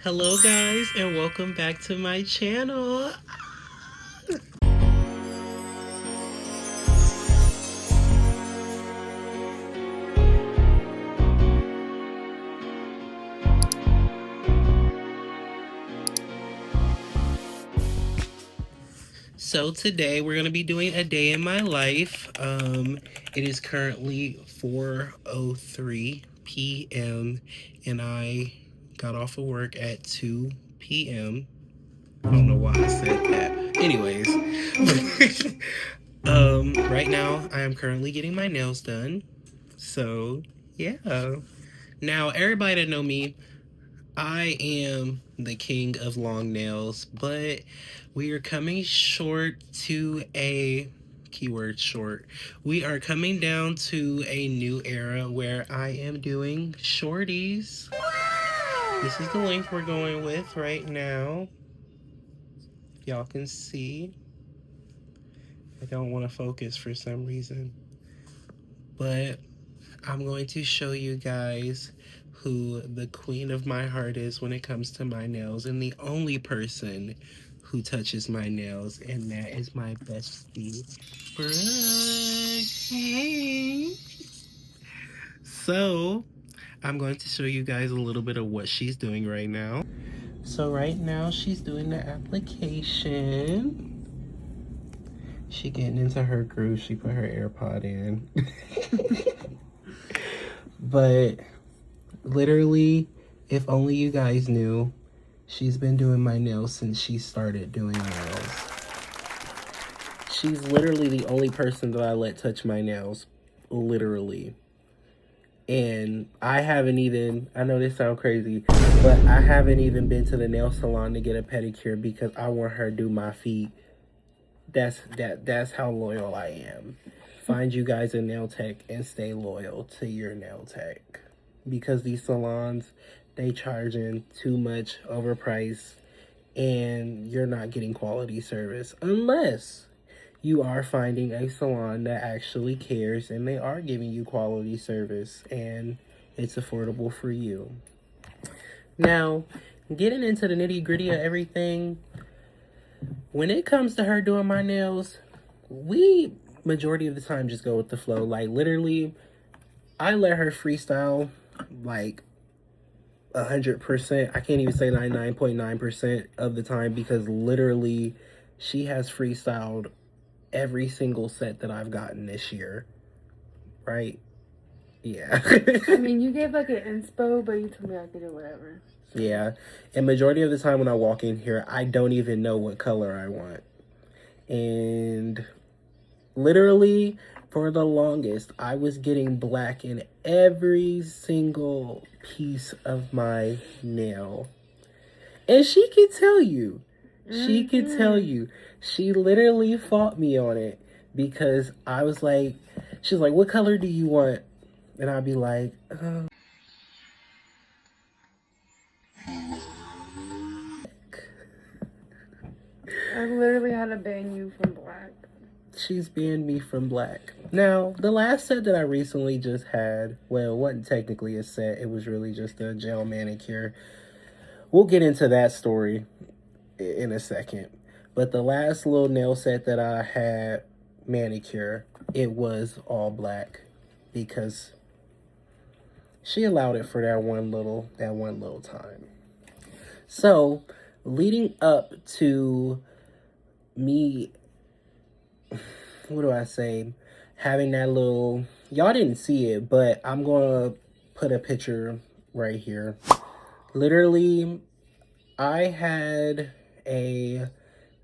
Hello guys and welcome back to my channel. So today we're going to be doing a day in my life. It is currently 4:03 p.m. and I got off of work at 2 p.m. I don't know why I said that. Anyways, right now I am currently getting my nails done. So, yeah. Now, everybody that know me, I am the king of long nails, but we are coming short to a keyword short. We are coming down to a new era where I am doing shorties. This is the length we're going with right now. Y'all can see. I don't want to focus for some reason, but I'm going to show you guys who the queen of my heart is when it comes to my nails, and the only person who touches my nails, and that is my bestie, Brooke. Hey. So, I'm going to show you guys a little bit of what she's doing right now. So right now, she's doing the application. She getting into her groove. She put her AirPod in. But literally, if only you guys knew, she's been doing my nails since she started doing nails. She's literally the only person that I let touch my nails. Literally. And I haven't even, I know this sounds crazy, but I haven't even been to the nail salon to get a pedicure because I want her to do my feet. That's how loyal I am. Find you guys a nail tech and stay loyal to your nail tech. Because these salons, they charging too much overpriced and you're not getting quality service unless you are finding a salon that actually cares and they are giving you quality service and it's affordable for you. Now, getting into the nitty-gritty of everything, when it comes to her doing my nails, we majority of the time just go with the flow. Like literally, I let her freestyle like 100%. I can't even say 99.9% of the time because literally she has freestyled every single set that I've gotten this year. Right? Yeah. I mean, you gave like an inspo, but you told me I could do whatever. Yeah. And majority of the time when I walk in here, I don't even know what color I want. And literally, for the longest, I was getting black in every single piece of my nail. And she could tell you. She could tell you. She literally fought me on it because I was like, she's like, what color do you want? And I'd be like, I literally had to ban you from black. She's banned me from black. Now, the last set that I recently just had, well, it wasn't technically a set. It was really just a gel manicure. We'll get into that story in a second. But the last little nail set that I had manicure, it was all black because she allowed it for that one little time. So, leading up to me, what do I say, having that little, y'all didn't see it, but I'm gonna put a picture right here. Literally, I had a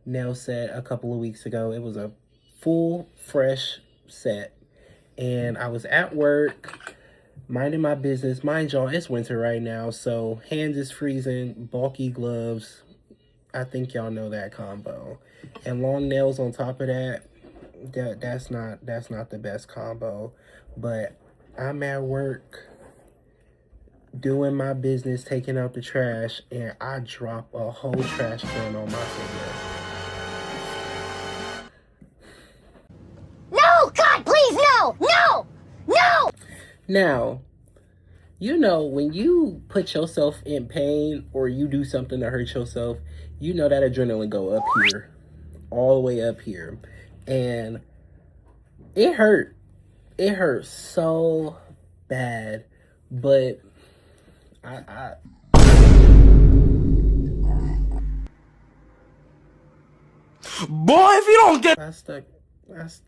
nail set a couple of weeks ago. It was a full fresh set and I was at work minding my business. Mind y'all, it's winter right now, so hands is freezing, bulky gloves. I think y'all know that combo. And long nails on top of that, that's not the best combo. But I'm at work doing my business, taking out the trash, and I drop a whole trash can on my finger. No! God, please, no! No! No! Now, You know, when you put yourself in pain or you do something to hurt yourself, you know that adrenaline go up here, all the way up here. And it hurt. It hurt so bad. But I Boy, if you don't get I stuck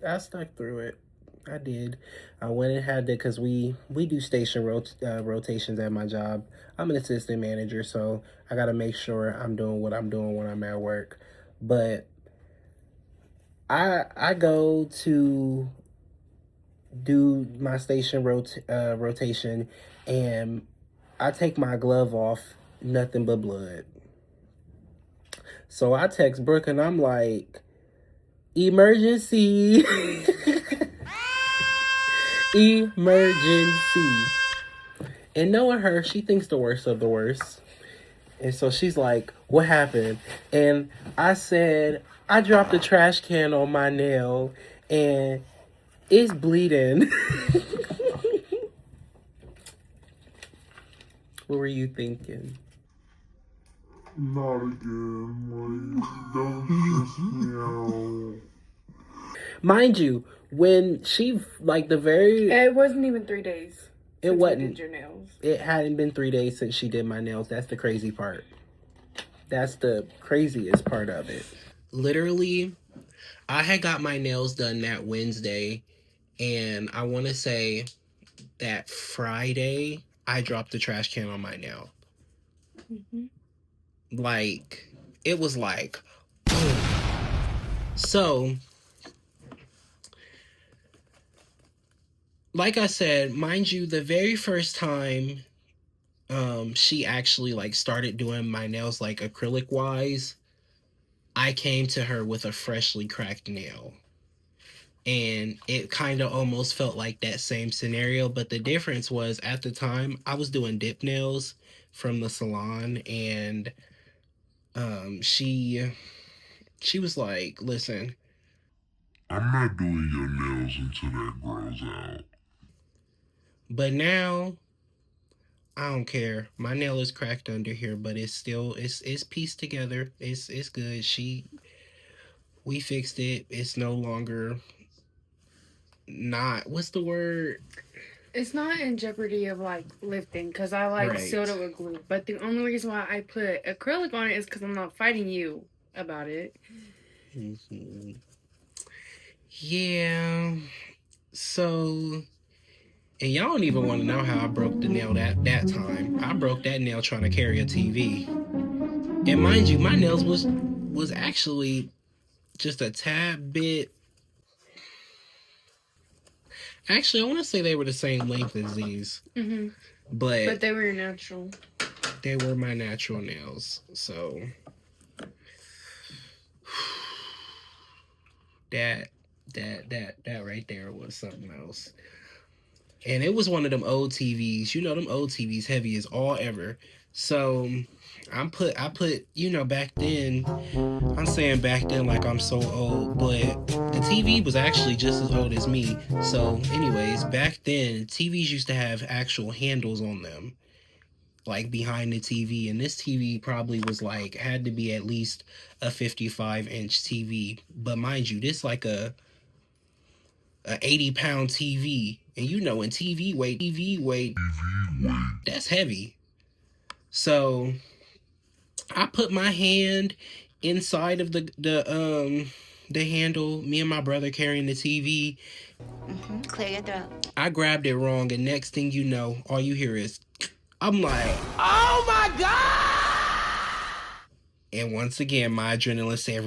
I stuck through it. I did. I went and had to because we do station rotations at my job. I'm an assistant manager, so I got to make sure I'm doing what I'm doing when I'm at work. But I go to do my station rotation, and I take my glove off, nothing but blood. So I text Brooke and I'm like, emergency. Emergency. And knowing her, she thinks the worst of the worst. And so she's like, what happened? And I said, I dropped a trash can on my nail and it's bleeding. What were you thinking? Not again. Like, don't stress me out. Mind you, when she, like the very. It wasn't even 3 days. It since you wasn't. Did your nails. It hadn't been 3 days since she did my nails. That's the crazy part. That's the craziest part of it. Literally, I had got my nails done that Wednesday, and I want to say that Friday I dropped the trash can on my nail. Mm-hmm. Like, it was like, boom. So, like I said, mind you, the very first time she actually like started doing my nails like acrylic wise, I came to her with a freshly cracked nail. And it kind of almost felt like that same scenario, but the difference was at the time I was doing dip nails from the salon, and she was like, listen, I'm not doing your nails until that grows out. but now I don't care. My nail is cracked under here, but it's still it's pieced together. It's good. We fixed it. It's no longer not what's the word? It's not in jeopardy of like lifting because I like Right. sealed it with glue. But the only reason why I put acrylic on it is because I'm not fighting you about it. Mm-hmm. Yeah. So, and y'all don't even want to know how I broke the nail that time. I broke that nail trying to carry a TV. And mind you, my nails was actually just a tad bit. Actually, I want to say they were the same length as these, Mm-hmm. But they were natural. They were my natural nails, so that right there was something else. And it was one of them old TVs. You know, them old TVs heavy as all ever. So I put, you know, back then, I'm saying back then like I'm so old, but the TV was actually just as old as me. So anyways, back then, TVs used to have actual handles on them, like behind the TV. And this TV probably was like, had to be at least a 55-inch TV. But mind you, this like a 80-pound TV. And you know, in TV weight, that's heavy. So I put my hand inside of the handle, me and my brother carrying the TV. Mm-hmm. Clear your throat. I grabbed it wrong, and next thing you know, all you hear is, I'm like, oh my God! And once again, my adrenaline said,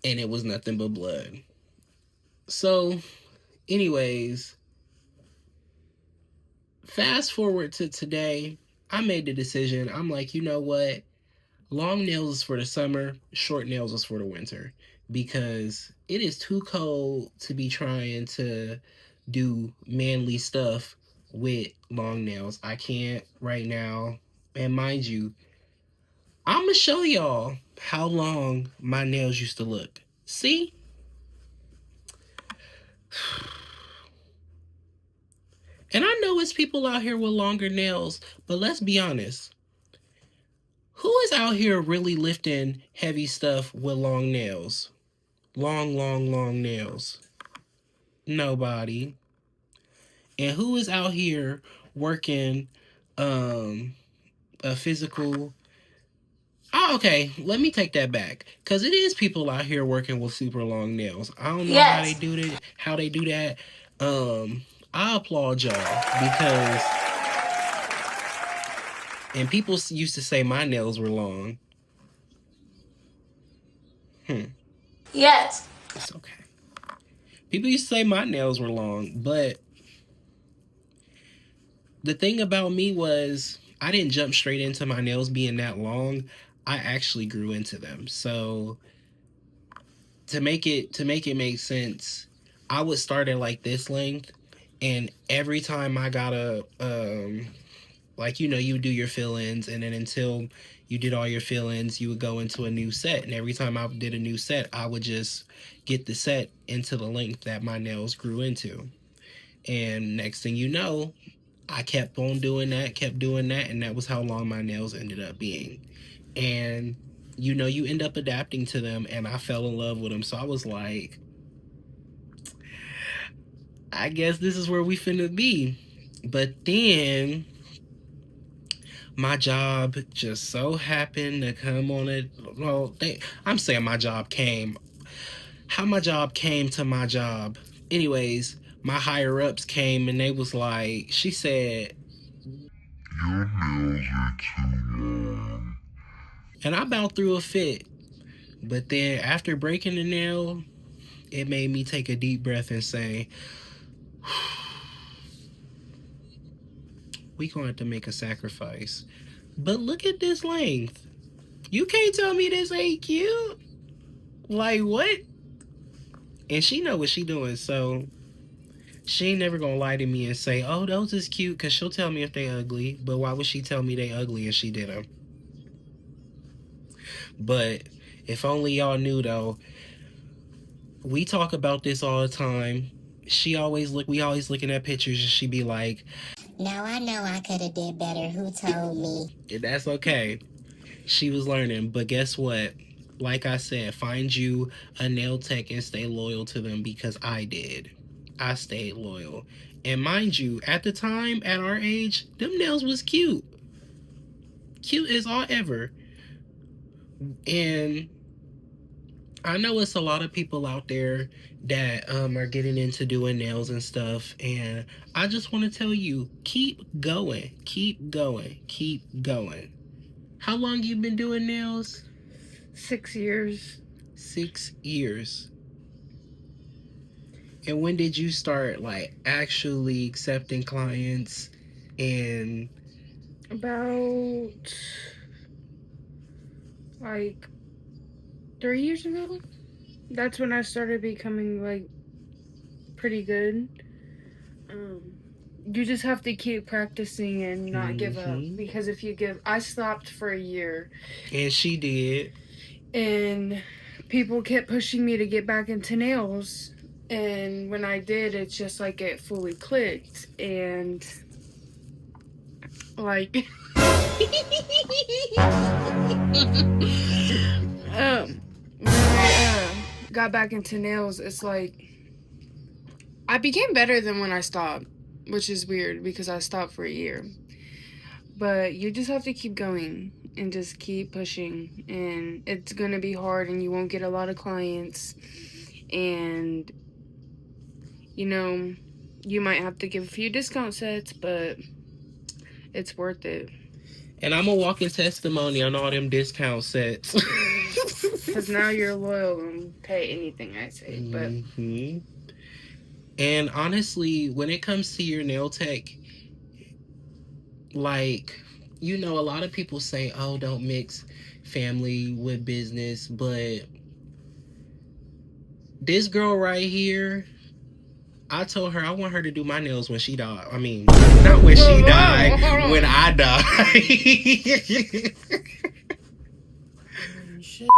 and it was nothing but blood. So, anyways, fast forward to today, I made the decision. I'm like, you know what? Long nails is for the summer, short nails is for the winter, because it is too cold to be trying to do manly stuff with long nails. I can't right now. And mind you, I'm going to show y'all how long my nails used to look. See? And I know it's people out here with longer nails, but let's be honest. Who is out here really lifting heavy stuff with long nails? Long nails. Nobody. And who is out here working a physical. Oh, okay, let me take that back. Cause it is people out here working with super long nails. I don't know how they Yes. do that. How they do that. I applaud y'all because. And people used to say my nails were long. Yes. It's okay. People used to say my nails were long, but the thing about me was I didn't jump straight into my nails being that long. I actually grew into them. So to make it make sense, I would start at like this length, and every time I got a like you do your fill-ins, and then until you did all your fill-ins, you would go into a new set, and every time I did a new set, I would just get the set into the length that my nails grew into. And next thing you know, I kept on doing that, and that was how long my nails ended up being. And you end up adapting to them, and I fell in love with them. So I was like, I guess this is where we finna be. But then my job just so happened to come on it. Well, I'm saying my job came. How my job came to my job. Anyways, my higher ups came and they was like, she said, Your nails are too long. and I about threw a fit. But then after breaking the nail, it made me take a deep breath and say, we gonna have to make a sacrifice. But look at this length. You can't tell me this ain't cute. Like what? And she know what she doing, so she ain't never gonna lie to me and say, oh, those is cute, because she'll tell me if they ugly. But why would she tell me they ugly if she did them? But if only y'all knew though, we talk about this all the time. We always looking at pictures and she be like, now I know I could have did better. Who told me? that's okay. She was learning, but guess what? Like I said, find you a nail tech and stay loyal to them, because I did. I stayed loyal. And mind you, at the time, at our age, them nails was cute. Cute as all ever. And I know it's a lot of people out there that are getting into doing nails and stuff. And I just want to tell you, keep going. Keep going. Keep going. How long you been doing nails? 6 years. 6 years. And when did you start like actually accepting clients? And About like 3 years ago. That's when I started becoming like pretty good. You just have to keep practicing and not give up, because if you give, I stopped for a year. And she did. And people kept pushing me to get back into nails. And when I did, it's just like it fully clicked. And like when I got back into nails, it's like I became better than when I stopped, which is weird because I stopped for a year. But you just have to keep going and just keep pushing, and it's gonna be hard and you won't get a lot of clients, and you might have to give a few discount sets, but it's worth it. And I'm a walking testimony on all them discount sets. Because now you're loyal and pay anything I say. But And honestly, when it comes to your nail tech, like, a lot of people say, oh, don't mix family with business. But this girl right here, I told her I want her to do my nails when she died. I mean, not when she died, when I die. Shit.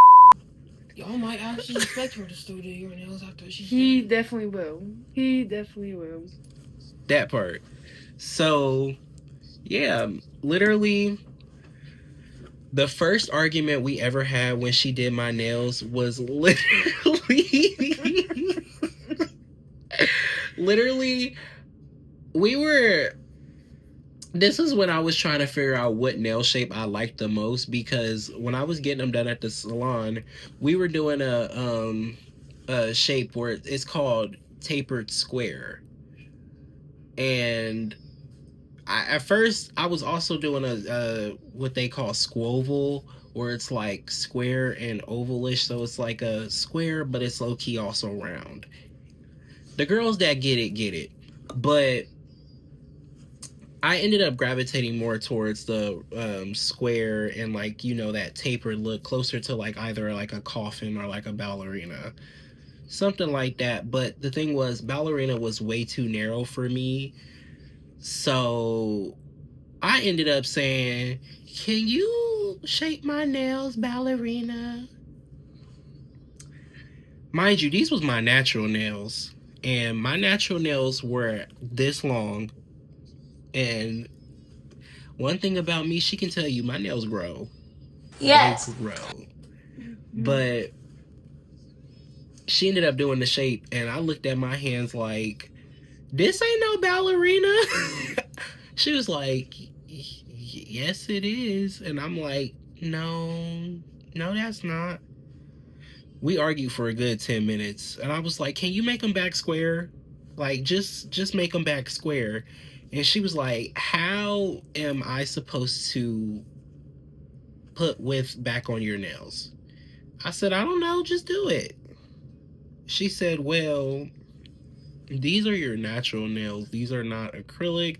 Y'all might actually expect her to still do your nails after she. He definitely will. He definitely will. That part. So, yeah, literally, the first argument we ever had when she did my nails was literally, we were. This is when I was trying to figure out what nail shape I liked the most, because when I was getting them done at the salon, we were doing a shape where it's called tapered square. And at first I was also doing a what they call squoval, where it's like square and ovalish, so it's like a square but it's low key also round. The girls that get it, but I ended up gravitating more towards the square and, like, that tapered look, closer to like either like a coffin or like a ballerina, something like that. But the thing was, ballerina was way too narrow for me, so I ended up saying, "Can you shape my nails, ballerina?" Mind you, these was my natural nails, and my natural nails were this long. And one thing about me, she can tell you, my nails grow. Yes. They grow. But she ended up doing the shape, and I looked at my hands like, this ain't no ballerina. She was like, yes, it is. And I'm like, no, that's not. We argued for a good 10 minutes, and I was like, can you make them back square? Like, just make them back square. And she was like, how am I supposed to put width back on your nails? I said, I don't know, just do it. She said, well, these are your natural nails. These are not acrylic.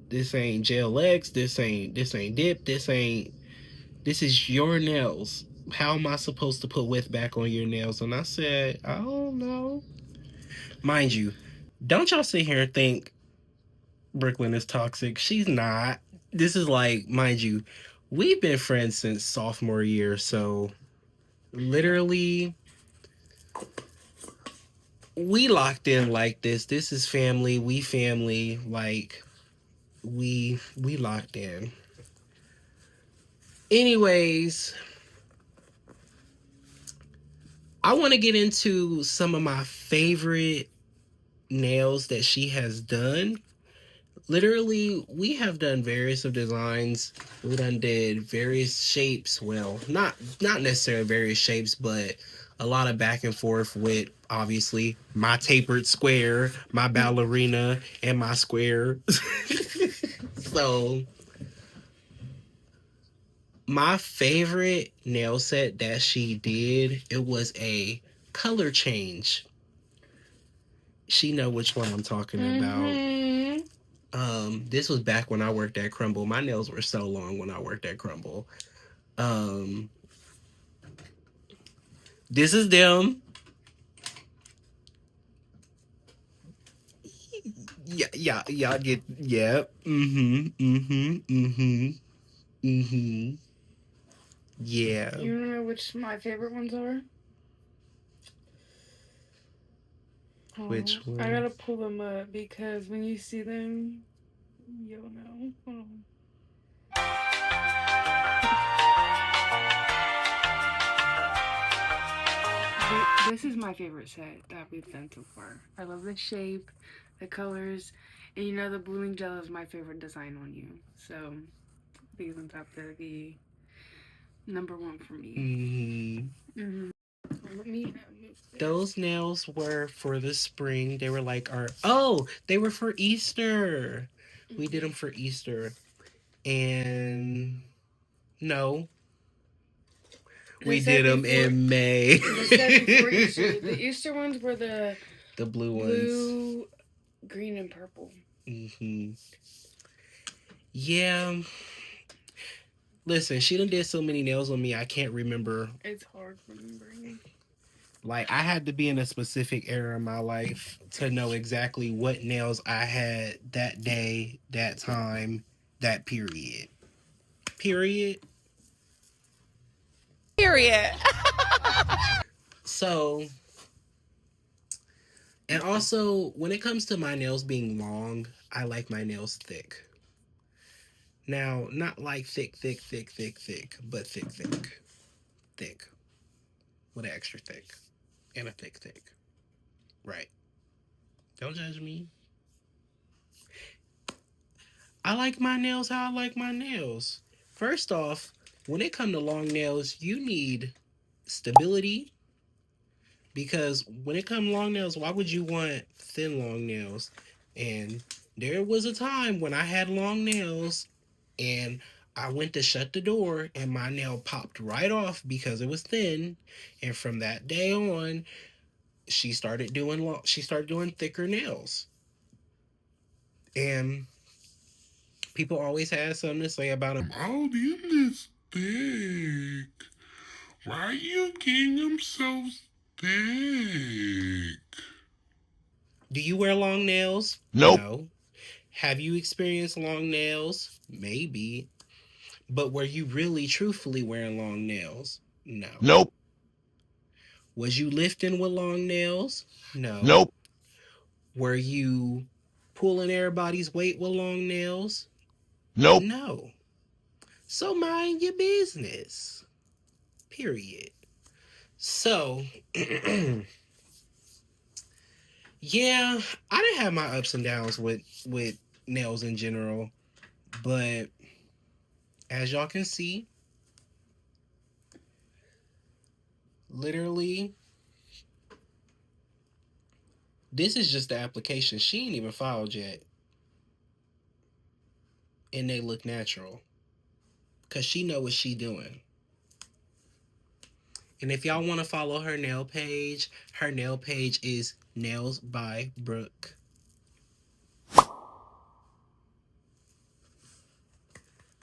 This ain't gel X. This ain't dip. This is your nails. How am I supposed to put width back on your nails? And I said, I don't know. Mind you, don't y'all sit here and think Brooklyn is toxic. She's not. This is like, mind you, we've been friends since sophomore year, so literally we locked in like this. This is family. We family. Like, we locked in. Anyways, I want to get into some of my favorite nails that she has done. Literally, we have done various of designs. We done did various shapes. Well, not necessarily various shapes, but a lot of back and forth with, obviously, my tapered square, my ballerina, and my square. So, my favorite nail set that she did, it was a color change. She know which one I'm talking about. This was back when I worked at Crumble. My nails were so long when I worked at Crumble. This is them. Yeah, get, yeah. Yeah. You know which my favorite ones are? Which one? I gotta pull them up because when you see them, you'll know. Hold on. This is my favorite set that we've done so far. I love the shape, the colors, and the blooming gel is my favorite design on you. So these ones have to be number one for me. Let me Those nails were for the spring. They were like they were for Easter. We did them for Easter. And no, we did them in May. The Easter ones were the blue ones. Blue, green, and purple. Yeah. Listen, she done did so many nails on me, I can't remember. It's hard remembering. Like, I had to be in a specific era of my life to know exactly what nails I had that day, that time, that period. Period. So, And also, when it comes to my nails being long, I like my nails thick. Now, not like thick, but thick. Thick. With an extra thick. And a thick. Right. Don't judge me. I like my nails how I like my nails. First off, when it comes to long nails, you need stability. Because when it comes to long nails, why would you want thin long nails? And there was a time when I had long nails and I went to shut the door and my nail popped right off because it was thin. And from that day on, she started doing thicker nails. And people always had something to say about them. Oh, this thick. Why you getting them so thick? Do you wear long nails? Nope. No. Have you experienced long nails? Maybe. But were you really truthfully wearing long nails? No. Nope. Was you lifting with long nails? No. Nope. Were you pulling everybody's weight with long nails? Nope. No. So mind your business. Period. So, yeah, I didn't have my ups and downs with nails in general, but as y'all can see, literally, this is just the application. She ain't even filed yet. And they look natural. Because she know what she doing. And if y'all want to follow her nail page is Nails by Brooke.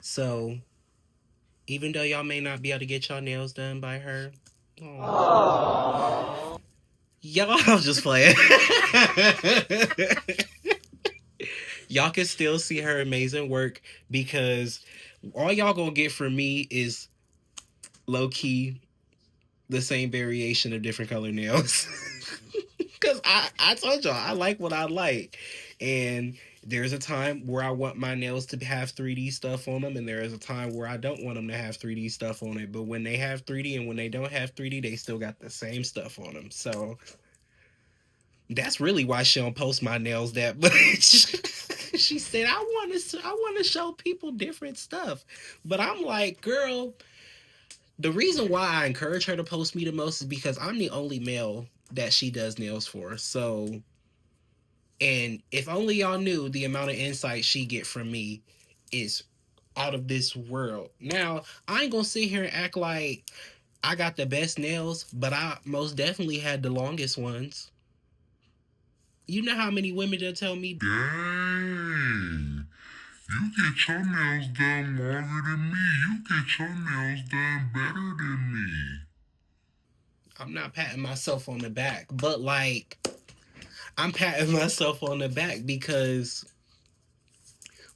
So, even though y'all may not be able to get y'all nails done by her, y'all, I'm just playing. Y'all can still see her amazing work because all y'all gonna get from me is low-key the same variation of different color nails. Because I told y'all, I like what I like. And there's a time where I want my nails to have 3D stuff on them, and there is a time where I don't want them to have 3D stuff on it. But when they have 3D and when they don't have 3D, they still got the same stuff on them. So that's really why she don't post my nails that much. She said, I want to show people different stuff. But I'm like, girl, the reason why I encourage her to post me the most is because I'm the only male that she does nails for. So, and if only y'all knew the amount of insight she get from me is out of this world. Now, I ain't gonna sit here and act like I got the best nails, but I most definitely had the longest ones. You know how many women that tell me, Dang. You get your nails done longer than me. You get your nails done better than me. I'm not patting myself on the back, but like, I'm patting myself on the back because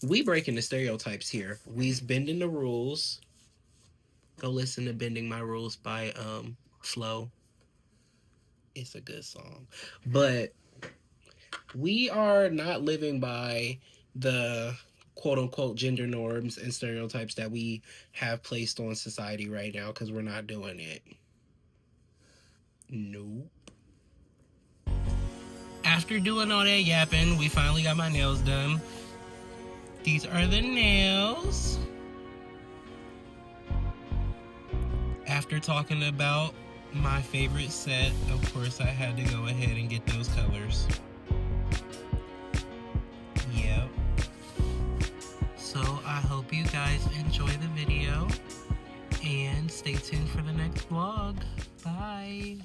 we breaking the stereotypes here. We's bending the rules. Go listen to Bending My Rules by Flo. It's a good song. But we are not living by the quote unquote gender norms and stereotypes that we have placed on society right now because we're not doing it. Nope. After doing all that yapping, we finally got my nails done. These are the nails. After talking about my favorite set, of course I had to go ahead and get those colors. Yep. So I hope you guys enjoy the video and stay tuned for the next vlog. Bye.